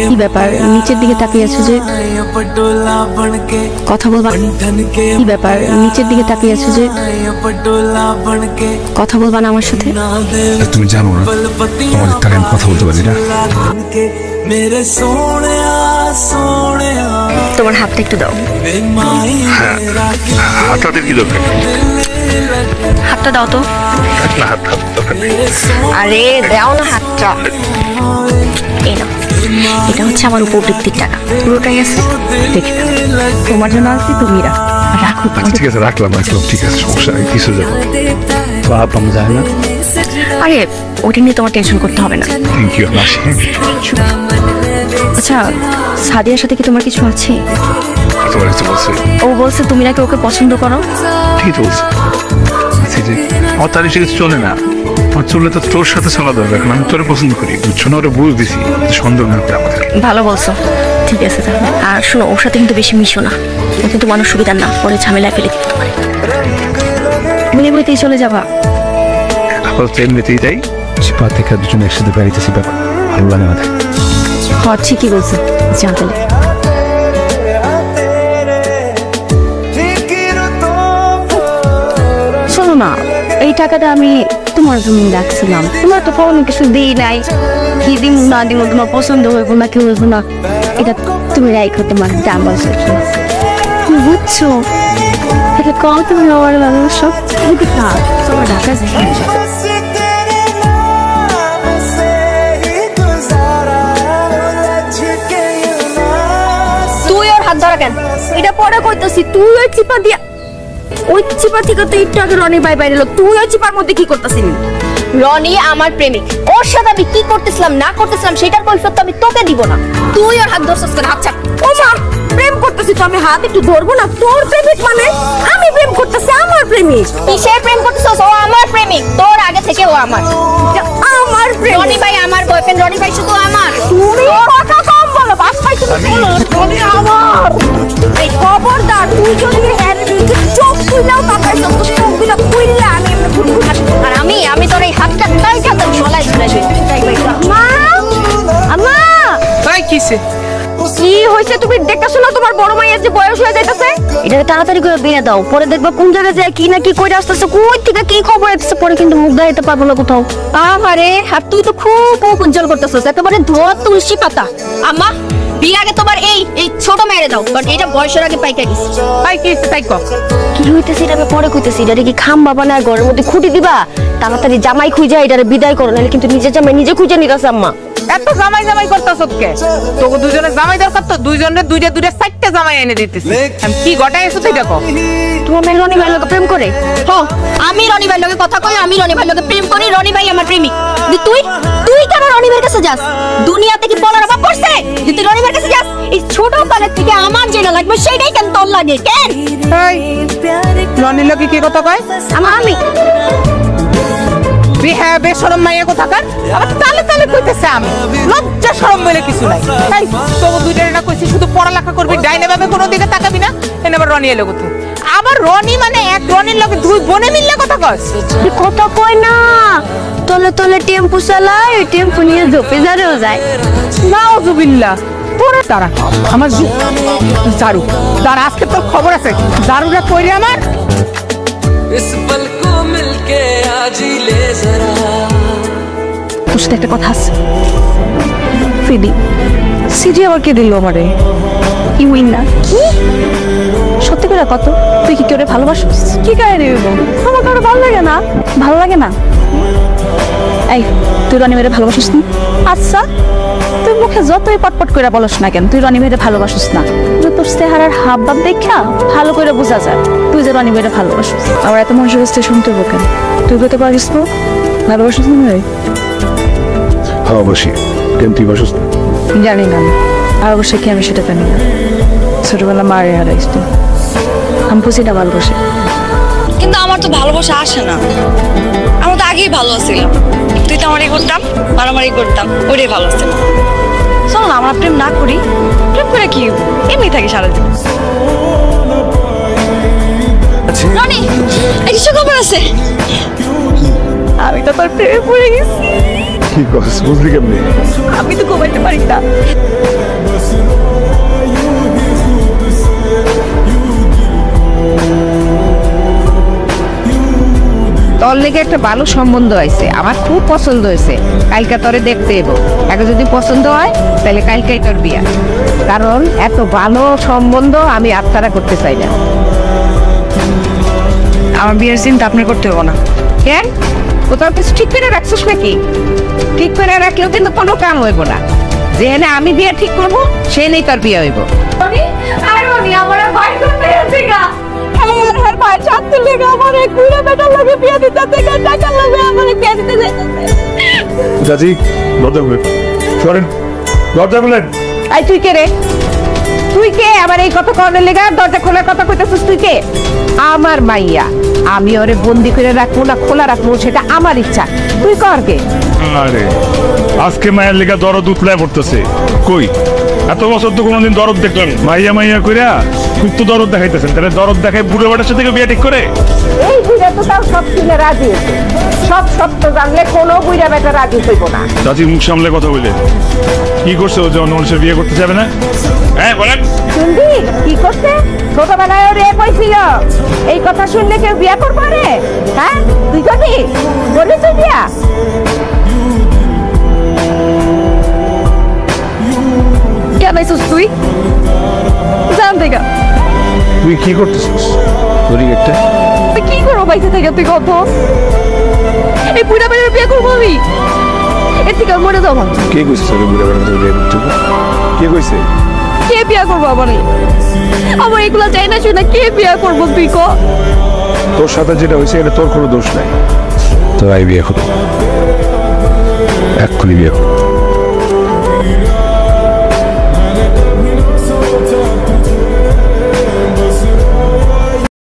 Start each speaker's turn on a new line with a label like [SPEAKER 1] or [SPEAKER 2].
[SPEAKER 1] কি ব্যাপার নিচের দিকে তাকিয়ে আছো যে? কথা বলবা? কি ব্যাপার নিচের দিকে তাকিয়ে আছো যে? কথা বলবা না আমার সাথে?
[SPEAKER 2] তুমি জানো না তোমাদের তাকে আমি কথা বলতে পারি না।
[SPEAKER 1] তোমার হাতটা একটু দাও।
[SPEAKER 2] হাতটা কি দরকার?
[SPEAKER 1] হাতটা দাও তো। আরে দাও না হাতটা। এই নাও, এটা হচ্ছে আমার উপবৃত্তির টাকা, পুরোটাই আছে, দেখে তোমার জন্য আছি, তুমি রাখো।
[SPEAKER 2] ঠিক আছে, রাখলাম ঠিক আছে, সমস্যা নেই, কিছু যাবে যায় না।
[SPEAKER 1] আরে ওটা নিয়ে তোমার টেনশন করতে হবে না।
[SPEAKER 2] Thank you.
[SPEAKER 1] আচ্ছা, সাদিয়ার সাথে কি তোমার কিছু আছে? ও বলছে তুমি নাকি ওকে পছন্দ করো।
[SPEAKER 2] ঠিক বলছে, আমার তার কিছু চলে না, আমার চললে তো তোর সাথে চলা দরকার। এখন আমি তোরে পছন্দ করি, বুঝছো না? ওরা বুঝ দিছি সন্দেহ না করে আমাদের।
[SPEAKER 1] ভালো বলছো, ঠিক আছে তাহলে। আর শোনো, ওর সাথে কিন্তু বেশি মিশো না, ও কিন্তু মানুষ সুবিধার না, পরে ঝামেলায় ফেলে দিতে পারে। এমনিতেই চলে যাবা?
[SPEAKER 2] আপাতত এমনিতেই যাই, চিপা থেকে দুজন একসাথে বেড়াইতেছি, ব্যাপার ভালো লাগে আমাদের।
[SPEAKER 1] হ্যাঁ ঠিকই বলছো, জানতে শোনো না, এই টাকাটা আমি তোমার জন্য রাখছিলাম, তোমার তো কোনো কিছু দিই নাই, কি দিব না দিব তোমার পছন্দ হইব না কি হইব না, এটা তুমি রাখো তোমার দাম বলছো, বুঝছো? এটা কম তুমি আমার ভালোবাসো, তোমার ঢাকা তুই ওর হাত ধরা কেন? এটা পরে করতেছি, তুই ওই চিপা দিয়া, ওই চিপা থেকে তো একটু আগে রনি ভাই বাইরে এলো, তুই ওই চিপার মধ্যে কি করতেছিলি? রনি আমার প্রেমিক, ওর সাথে আমি কি করতেছিলাম না করতেছিলাম সেটার কৈফিয়ত তো আমি তোকে দিব না। তুই ওর হাত ধরছিস কেন? আচ্ছা ও মা, প্রেম করতেছি তো আমি হাত একটু ধরবো না? তোর প্রেমিক মানে আমি প্রেম করতেছি, আমার প্রেমিক। কিসের প্রেম করতেছিস? ও আমার প্রেমিক, তোর আগে থেকে ও আমার প্রেমিক। রনি ভাই আমার বয়ফ্রেন্ড, রনি ভাই শুধু আমার। তুমি কথা কম বলো, বাসায় তুমি বলো রনি আমার। এই খবরদার, তুই যদি এর দিকে চোখ খুইলাও তাকাইছ, তুই চোখগুলো খুইলা আমি এমনি ফুটি আর আমি তোর এই হাতটা টাইটা তোর গলায় ঝুলাই দিই। মা আম্মা,
[SPEAKER 3] তাই কিসে
[SPEAKER 1] কি হইছে? তুমি দেখতেছো না তোমার বড় মাইয়ের যে বয়স হয়ে যাইতেছে? এটা তাড়াতাড়ি করে বিয়ে দাও, পরে দেখবা কোন জায়গায় যায় কি না কি কইরা আসতেছে, কই থেকে কি খবর আসছে, পরে কিন্তু মুখ দেখাইতে পারবো না কোথাও। আরে আর তুই তো খুব উজ্জ্বল করতেছস, একেবারে ধোয়া তুলসী পাতা। আম্মা, বিয়ে আগে তোমার এই ছোট মেরে দাও, কারণ এটা বয়সের আগে পাইকা গেছে।
[SPEAKER 3] তাই কিসে তাই কও
[SPEAKER 1] কি হইতেছে এটা আমি পরে কইতেছি। এটা কি খাম বাবা না ঘরের মধ্যে খুঁটি দিবা? তাড়াতাড়ি জামাই খুঁজে এটারে বিদায় করো, নাহলে কিন্তু নিজে জামাই নিজে খুঁজে নিতাছে। আম্মা
[SPEAKER 3] এত জামাই জামাই করতেছ কে? তোকে দুজনের জামাই দরকার তো দুইজনের দুইটা চারটে জামাই এনে দিতেছি। আমি কি গটাই এসো তুই দেখো।
[SPEAKER 1] তোমার মেয়ে রনি ভাইয়ের লগে প্রেম করে? হ্যাঁ, আমি রনি ভাইয়ের লগে কথা কই, আমি রনি ভাইয়ের লগে প্রেম করি, রনি ভাই আমার প্রেমিক। তুই তুই কেন রনি ভাইয়ের কাছে যাস? দুনিয়াতে কি বলার অভাব পড়ছে যে তুই রনি ভাইয়ের কাছে যাস? এই ছোট কালের থেকে আমার যেটা লাগবে সেটাই কেন তোর লাগে? কেন
[SPEAKER 3] রনির লগে কি কথা কয়?
[SPEAKER 1] আমি
[SPEAKER 3] হ্যাঁ, বেশরম মাইয়া কোথাকার, আবার তালে তালে কইতেছে আমি। লজ্জা শরম বলে কিছু নাই। তাই তোকে দুইটারে না কইছি শুধু পড়ালেখা করবি, ডাইনে ভাবে কোনো দিকে তাকাবি না। এনে আবার রনি এলো কোথায়? আবার রনি মানে এক রনির লগে দুই বোনে মিললে কথা কস?
[SPEAKER 1] কথা কই না, তলে তলে টেম্পু চালায়, ওই টেম্পু নিয়ে ঝোপে ঝাড়েও যায়।
[SPEAKER 3] নাউজুবিল্লাহ। তোরে তারা আমার ঝাড়ু দাঁড়া, আজকে তোর খবর আছে। ঝাড়ুটা কইরে আমার
[SPEAKER 1] তোর সাথে একটা কথা আছে। ফিদি সিজি আবার কে দিল আমারে? ইউইন না কি? সত্যি করে কত? তুই কি কেউ ভালোবাসিস? কি কারে দিব? আমার কারো ভালো লাগে না। ভালো লাগে না? এই তুই রনি মেরে ভালোবাসিস না? আচ্ছা, তুই মুখে যতই পটপট করে বলস না কেন, তুই রনি মেরে ভালোবাসিস না। তোর চেহারার হাব ভাব দেখা ভালো করে বোঝা যায় তুই যে রনি মেরে ভালোবাসিস। আবার এত মানুষের কাছে শুনতে হবো কেন? তুই বলতে পারিস তো ভালোবাসিস না?
[SPEAKER 2] ভালোবাসি, কেন তুই বাসিস না?
[SPEAKER 1] জানি না, আর অবশ্যই কি আমি সেটা জানি না। ছোটবেলা মারে হারাইস তো, আমি বুঝি না ভালোবাসি।
[SPEAKER 4] কিন্তু আমার তো ভালোবাসা আসে না, আমরা তো আগেই ভালো ছিলাম। তুই তো আমারই করতাম, মারামারি করতাম, ওইটাই ভালো ছিল। চল না আমরা প্রেম না করি, প্রেম করে কি এমনি থাকি সারাদিন। রনি, এই কিছু খবর আছে? আমি তো তোর প্রেমে পড়ে গেছি।
[SPEAKER 2] কি কস বুঝলি কেমনি?
[SPEAKER 1] আমি তো ঘুমাইতে পারি না।
[SPEAKER 5] তোর লেগে একটা ভালো সম্বন্ধ হয়েছে, আমার খুব পছন্দ হয়েছে। কালকে তোরে দেখতে এবো, এখন যদি পছন্দ হয় তাহলে কালকেই তোর বিয়া। কারণ এত ভালো সম্বন্ধ আমি আত্মারা করতে চাই না।
[SPEAKER 4] আমার বিয়ের চিন্তা আপনার করতে হবে না।
[SPEAKER 5] কেন? কোথাও কিছু ঠিক করে রাখছিস নাকি? ঠিক করে রাখলেও কিন্তু কোনো কাম হইব না। যেখানে আমি বিয়ে ঠিক করবো সেখানেই তোর বিয়ে হইব।
[SPEAKER 1] আমার ভাই করতে আছে গা, আমার ভাই ছাড়তে লেগে আমার এক বুড়া বেটা লাগে বিয়ে দিতে থেকে টাকা লাগে আমার বিয়ে দিতে যাইতেছে।
[SPEAKER 2] চাচি দরজা খুলেন, সরেন, দরজা খুলেন।
[SPEAKER 5] আই তুই কে রে? তুই কে আমার এই কথা কনের লেগা দরজা খোলার কথা কইতেছিস? তুই কে? আমার মাইয়া, আমি ওরে বন্দি করে রাখবো না খোলা রাখবো সেটা আমার ইচ্ছা। তুই কর কে?
[SPEAKER 2] আরে আজকে মায়ের লেগা দরদ উতলায় পড়তেছে। কই এত বছর তো কোনোদিন দরদ দেখলাম? মাইয়া মাইয়া কইরা খুব তো দরদ দেখাইতেছেন, তাহলে দরদ দেখায় বুড়ো বেটার সাথে বিয়ে ঠিক করে?
[SPEAKER 5] এই বুড়া তো তাও সব শুনে রাজি হয়েছে। সব সত্য জানলে কোনো বুড়া বেটা রাজি হইব না।
[SPEAKER 2] চাচি মুখ সামলে কথা বলে কি করছে? ও যে অন্য মানুষের বিয়ে করতে যাবে না? হ্যাঁ বলেন।
[SPEAKER 5] শুনবি কি করছে? ছোটবেলায় ওরে কইছিল এই কথা শুনলে কেউ বিয়া করবো রে? হ্যাঁ তুই করবি? বলি তুই বিয়া?
[SPEAKER 1] কেন আইছিস তুই? জান দেখা
[SPEAKER 2] তুই কি করতেছিস? তোরই একটা
[SPEAKER 1] তুই কি করবো বাইসে থেকে? তুই কত এই বুড়া বেটার বিয়ে করবো আমি? এর থেকে আর মরে যাবো।
[SPEAKER 2] কে কইছে তোর বুড়া বেটার বিয়ে করতে? কে কইছে?
[SPEAKER 1] কে বিয়ে করবো আমার? আমার এগুলা চাই না শুনে কে বিয়ে করবো তুই ক?
[SPEAKER 2] তোর সাথে যেটা হয়েছে এটা তোর কোনো দোষ নাই। তোর আই বিয়ে করো, এক্ষুনি বিয়ে করো।